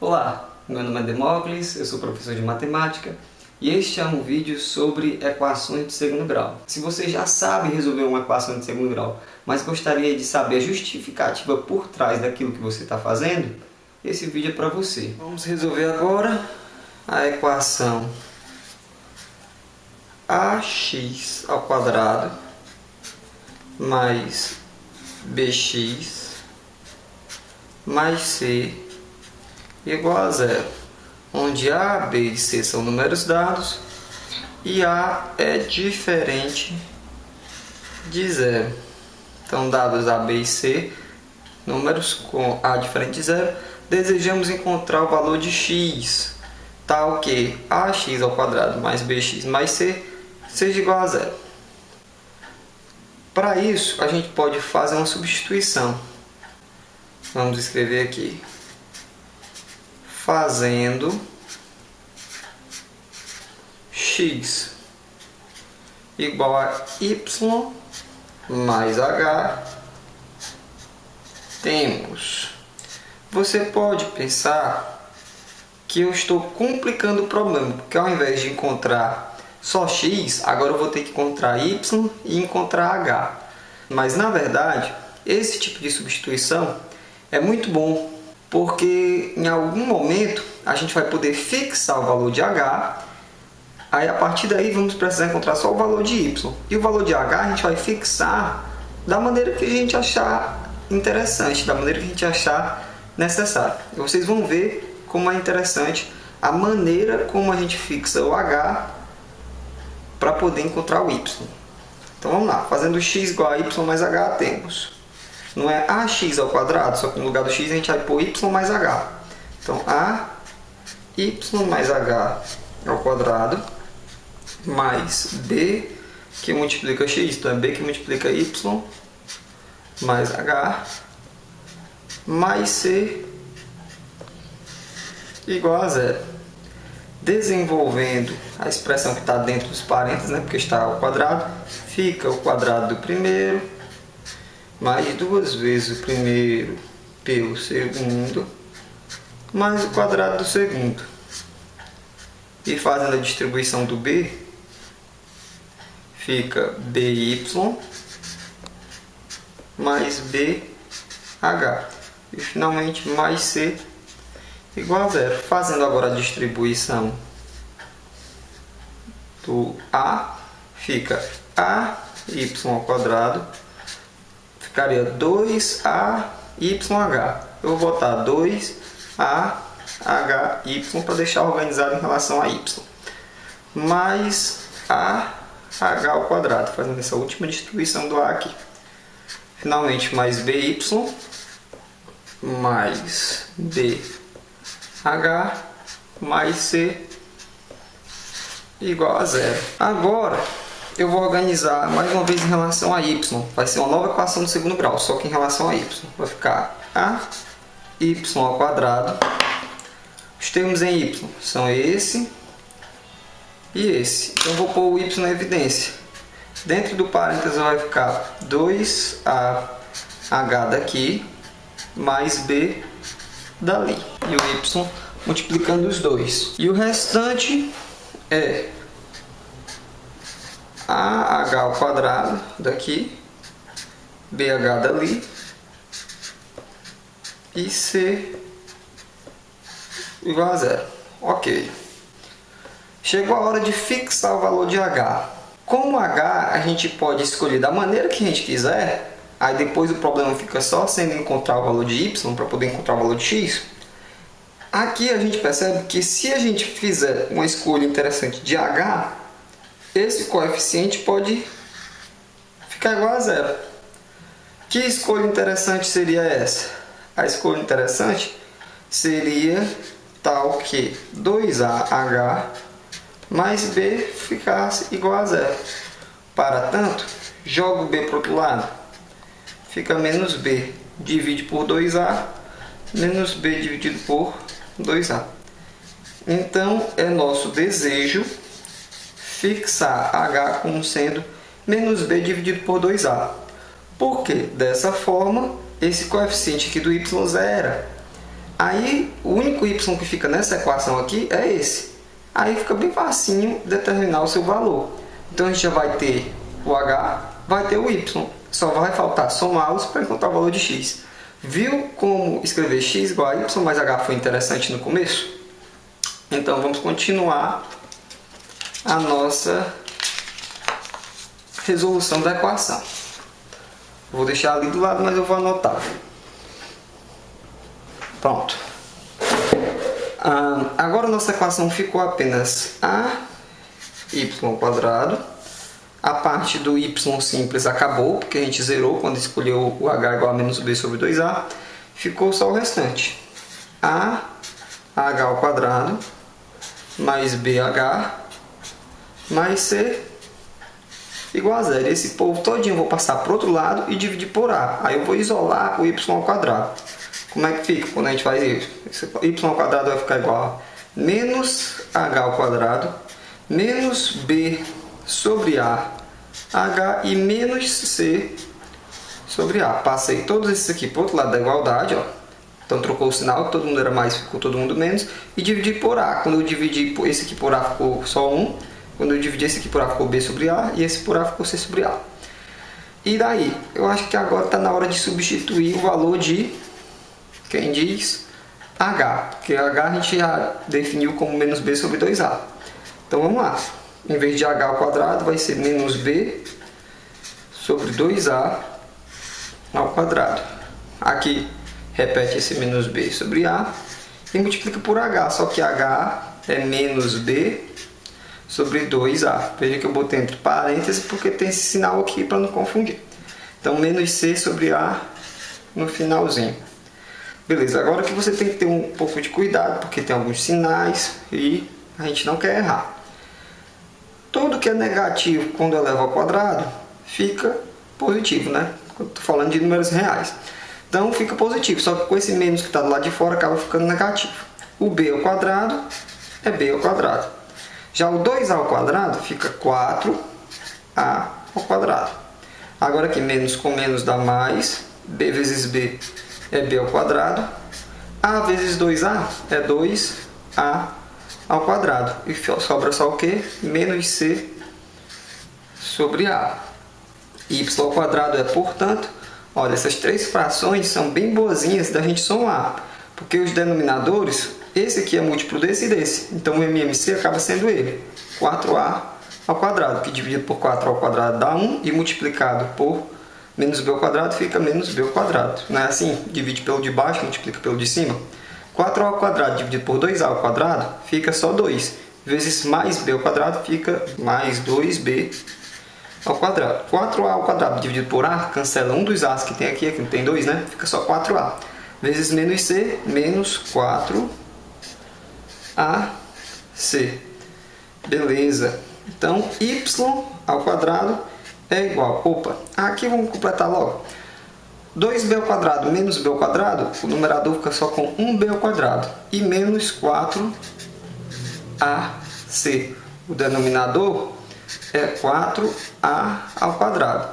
Olá, meu nome é Demócles, eu sou professor de matemática e este é um vídeo sobre equações de segundo grau. Se você já sabe resolver uma equação de segundo grau, mas gostaria de saber a justificativa por trás daquilo que você está fazendo, esse vídeo é para você. Vamos resolver agora a equação ax ao quadrado mais bx mais c igual a zero, onde a, b e c são números dados e a é diferente de zero. Então, dados a, b e c, números com a diferente de zero, desejamos encontrar o valor de x, tal que ax ao quadrado mais bx mais c seja igual a zero. Para isso, a gente pode fazer uma substituição. Vamos escrever aqui. Fazendo x igual a y mais h, temos. Você pode pensar que eu estou complicando o problema, porque ao invés de encontrar só x, agora eu vou ter que encontrar y e encontrar h. Mas na verdade, esse tipo de substituição é muito bom, porque em algum momento a gente vai poder fixar o valor de h, aí a partir daí vamos precisar encontrar só o valor de y. E o valor de h a gente vai fixar da maneira que a gente achar interessante, da maneira que a gente achar necessário. E vocês vão ver como é interessante a maneira como a gente fixa o h para poder encontrar o y. Então vamos lá, fazendo x igual a y mais h, temos. Não é ax ao quadrado, só que no lugar do x a gente vai pôr y mais h. Então, a y mais h ao quadrado mais b que multiplica x, então é b que multiplica y mais h mais c igual a zero. Desenvolvendo a expressão que está dentro dos parênteses, né, porque está ao quadrado, fica o quadrado do primeiro mais duas vezes o primeiro pelo segundo, mais o quadrado do segundo. E fazendo a distribuição do b, fica by mais bh. E finalmente mais c igual a zero. Fazendo agora a distribuição do a, fica ay ao quadrado, ficaria 2ayh. Eu vou botar 2ahy para deixar organizado em relação a y. Mais ah ao quadrado, fazendo essa última distribuição do a aqui. Finalmente, mais by mais bh mais c igual a zero. Agora, eu vou organizar mais uma vez em relação a y. Vai ser uma nova equação do segundo grau, só que em relação a y. Vai ficar ay ao quadrado. Os termos em y são esse e esse. Então eu vou pôr o y na evidência. Dentro do parênteses vai ficar 2ah daqui mais b dali. E o y multiplicando os dois. E o restante é AH ao quadrado daqui, BH dali e C igual a zero. Ok. Chegou a hora de fixar o valor de H. Como H a gente pode escolher da maneira que a gente quiser, aí depois o problema fica só sendo encontrar o valor de Y para poder encontrar o valor de X. Aqui a gente percebe que se a gente fizer uma escolha interessante de H, esse coeficiente pode ficar igual a zero. Que escolha interessante seria essa? A escolha interessante seria tal que 2AH mais B ficasse igual a zero. Para tanto, jogo B para o outro lado. Fica menos B, divide por 2A, menos B dividido por 2A. Então, é nosso desejo fixar H como sendo menos B dividido por 2A. Porque dessa forma, esse coeficiente aqui do y zera. Aí o único y que fica nessa equação aqui é esse. Aí fica bem facinho determinar o seu valor. Então a gente já vai ter o h, vai ter o y. Só vai faltar somá-los para encontrar o valor de x. Viu como escrever x igual a y mais h foi interessante no começo? Então vamos continuar a nossa resolução da equação. Vou deixar ali do lado, mas eu vou anotar. Pronto. Agora a nossa equação ficou apenas ay². A parte do y simples acabou, porque a gente zerou quando escolheu o h igual a menos b sobre 2a. Ficou só o restante. AH² mais BH mais C igual a zero. Esse povo todinho eu vou passar para o outro lado e dividir por A. Aí eu vou isolar o y². Como é que fica quando a gente faz isso? Esse y² vai ficar igual a menos h² menos b sobre a h e menos c sobre a. Passei todos esses aqui para o outro lado da igualdade, ó. Então trocou o sinal, todo mundo era mais, ficou todo mundo menos. E dividi por a. Quando eu dividi esse aqui por a ficou só 1. Quando eu dividi esse aqui por a ficou b sobre a. E esse por a ficou c sobre a. E daí? Eu acho que agora está na hora de substituir o valor de, quem diz, h. Porque h a gente já definiu como menos b sobre 2a. Então vamos lá. Em vez de h² vai ser menos b sobre 2a ao quadrado. Aqui repete esse menos b sobre a e multiplica por h. Só que h é menos b sobre 2a. Veja que eu botei entre parênteses porque tem esse sinal aqui para não confundir. Então menos c sobre a no finalzinho. Beleza, agora que você tem que ter um pouco de cuidado porque tem alguns sinais e a gente não quer errar. Tudo que é negativo quando eleva ao quadrado fica positivo, né? Estou falando de números reais. Então fica positivo, só que com esse menos que está do lado de fora acaba ficando negativo. O b ao quadrado é b ao quadrado. Já o 2a ao quadrado fica 4a ao quadrado. Agora aqui menos com menos dá mais, b vezes b é b ao quadrado. A vezes 2a é 2a ao quadrado. E sobra só o que? Menos c sobre a. Y ao quadrado é, portanto, olha, essas três frações são bem boazinhas da gente somar. Porque os denominadores, esse aqui é múltiplo desse e desse. Então o MMC acaba sendo ele. 4a ao quadrado, que dividido por 4 ao quadrado dá 1. E multiplicado por menos b ao quadrado fica menos b ao quadrado. Não é assim? Divide pelo de baixo, multiplica pelo de cima. 4a ao quadrado dividido por 2a ao quadrado fica só 2. Vezes mais b ao quadrado fica mais 2b ao quadrado. 4a ao quadrado dividido por a, cancela um dos a's que tem aqui não tem 2, né? Fica só 4a. Vezes menos c, menos 4ac. Beleza. Então, y ao quadrado é igual. Opa, aqui vamos completar logo. 2b ao quadrado menos b ao quadrado, o numerador fica só com 1b ao quadrado. E menos 4ac. O denominador é 4a ao quadrado.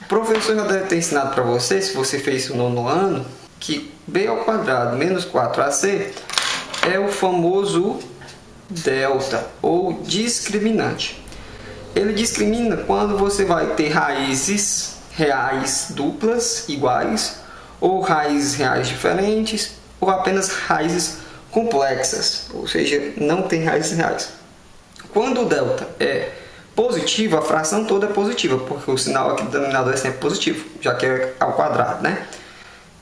O professor já deve ter ensinado para você, se você fez isso no nono ano, que b ao quadrado menos 4ac é o famoso delta, ou discriminante. Ele discrimina quando você vai ter raízes reais duplas iguais, ou raízes reais diferentes, ou apenas raízes complexas, ou seja, não tem raízes reais. Quando o delta é positivo, a fração toda é positiva, porque o sinal aqui do denominador é sempre positivo, já que é ao quadrado, né?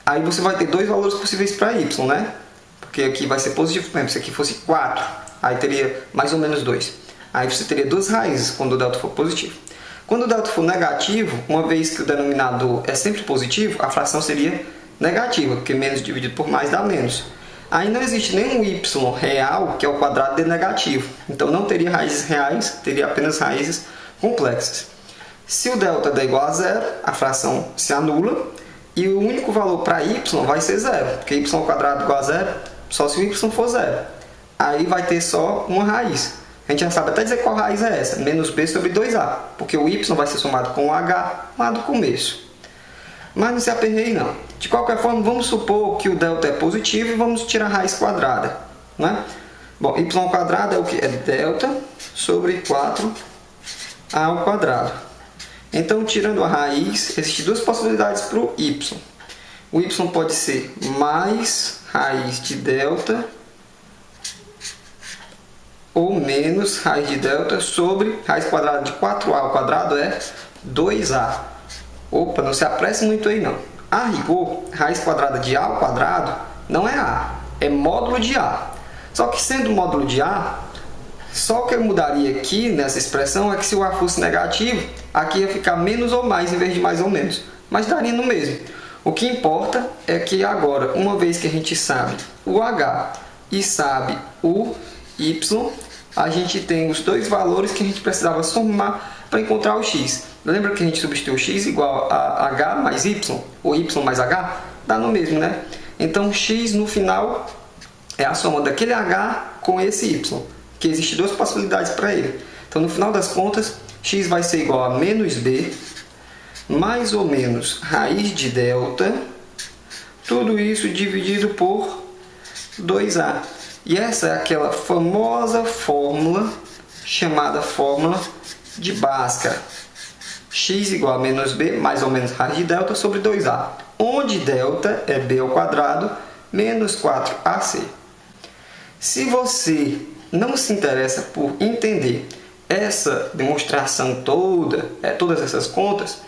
Aí você vai ter dois valores possíveis para y, né? Porque aqui vai ser positivo, por exemplo, se aqui fosse 4, aí teria mais ou menos 2. Aí você teria duas raízes quando o delta for positivo. Quando o delta for negativo, uma vez que o denominador é sempre positivo, a fração seria negativa, porque menos dividido por mais dá menos. Aí não existe nenhum y real que é o quadrado de negativo. Então não teria raízes reais, teria apenas raízes complexas. Se o delta der igual a zero, a fração se anula e o único valor para y vai ser zero, porque y ao quadrado igual a zero só se o y for zero. Aí vai ter só uma raiz. A gente já sabe até dizer qual raiz é essa, menos b sobre 2a, porque o y vai ser somado com o h lá do começo. Mas não se aperreie não. De qualquer forma, vamos supor que o delta é positivo e vamos tirar a raiz quadrada, né? Bom, y ao quadrado é o que? É delta sobre 4a ao quadrado. Então, tirando a raiz, existem duas possibilidades para o y. O y pode ser mais raiz de delta ou menos raiz de delta sobre raiz quadrada de 4a ao quadrado é 2a. Opa, não se apresse muito aí não. A rigor, raiz quadrada de a ao quadrado não é a, é módulo de a. Só que sendo módulo de a, só o que eu mudaria aqui nessa expressão é que se o a fosse negativo, aqui ia ficar menos ou mais em vez de mais ou menos. Mas daria no mesmo. O que importa é que agora, uma vez que a gente sabe o h e sabe o y, a gente tem os dois valores que a gente precisava somar para encontrar o x. Lembra que a gente substituiu x igual a h mais y, ou y mais h? Dá no mesmo, né? Então, x no final é a soma daquele h com esse y, que existem duas possibilidades para ele. Então, no final das contas, x vai ser igual a menos b, mais ou menos raiz de delta, tudo isso dividido por 2a. E essa é aquela famosa fórmula chamada fórmula de Bhaskara. X igual a menos b, mais ou menos raiz de delta, sobre 2a, onde delta é b ao quadrado menos 4ac. Se você não se interessa por entender essa demonstração toda, todas essas contas,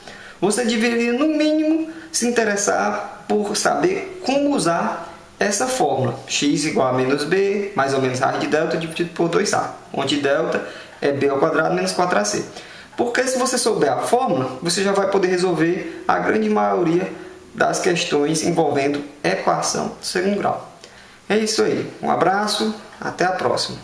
você deveria, no mínimo, se interessar por saber como usar essa fórmula. X igual a menos b, mais ou menos raiz de delta, dividido por 2a, onde delta é b ao quadrado menos 4ac. Porque se você souber a fórmula, você já vai poder resolver a grande maioria das questões envolvendo equação de segundo grau. É isso aí. Um abraço, até a próxima.